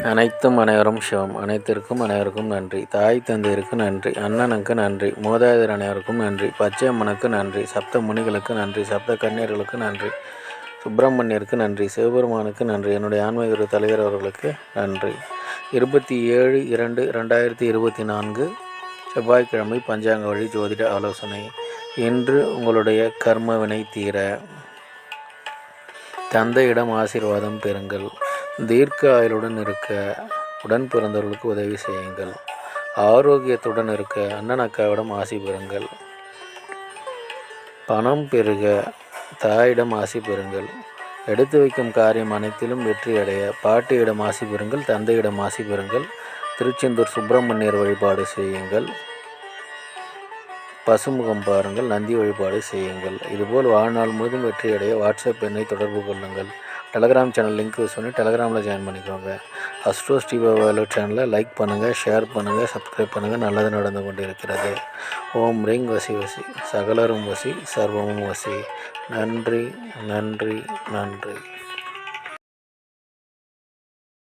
அனைத்தும் அனைவரும் சிவம். அனைத்திற்கும் அனைவருக்கும் நன்றி. தாய் தந்தையருக்கு நன்றி. அண்ணனுக்கு நன்றி. மூதாதையர் அனைவருக்கும் நன்றி. பச்சை அம்மனுக்கு நன்றி. சப்த முனிகளுக்கு நன்றி. சப்த கன்னியர்களுக்கு நன்றி. சுப்பிரமணியருக்கு நன்றி. சிவபெருமானுக்கு நன்றி. என்னுடைய ஆன்மீக தலைவர் அவர்களுக்கு நன்றி. 27/2/2024 செவ்வாய்க்கிழமை பஞ்சாங்க வழி ஜோதிட ஆலோசனை. இன்று உங்களுடைய கர்ம வினை தீர தந்தையிடம் ஆசீர்வாதம் பெறுங்கள். தீர்க்க ஆயுளுடன் இருக்க உடன் பிறந்தவர்களுக்கு உதவி செய்யுங்கள். ஆரோக்கியத்துடன் இருக்க அண்ணன் அக்காவிடம் ஆசி பெறுங்கள். பணம் பெருக தாயிடம் ஆசி பெறுங்கள். எடுத்து வைக்கும் காரியம் அனைத்திலும் வெற்றி அடைய பாட்டியிடம் ஆசி பெறுங்கள். தந்தையிடம் ஆசி பெறுங்கள். திருச்செந்தூர் சுப்பிரமணியர் வழிபாடு செய்யுங்கள். பசுமுகம் பாருங்கள். நந்தி வழிபாடு செய்யுங்கள். இதுபோல் வாழ்நாள் முழுதும் வெற்றி அடைய வாட்ஸ்அப் எண்ணை தொடர்பு கொள்ளுங்கள். டெலகிராம் சேனல் லிங்க் சொல்லி டெலகிராமில் ஜாயின் பண்ணிக்கோங்க. அஸ்ட்ரோ ஸ்ரீபாபாலு சேனலை லைக் பண்ணுங்கள், ஷேர் பண்ணுங்கள், சப்ஸ்கிரைப் பண்ணுங்கள். நல்லது நடந்து கொண்டு இருக்கிறது. ஓம் ரீங் வசி வசி, சகலரும் வசி, சர்வமும் வசி. நன்றி, நன்றி, நன்றி.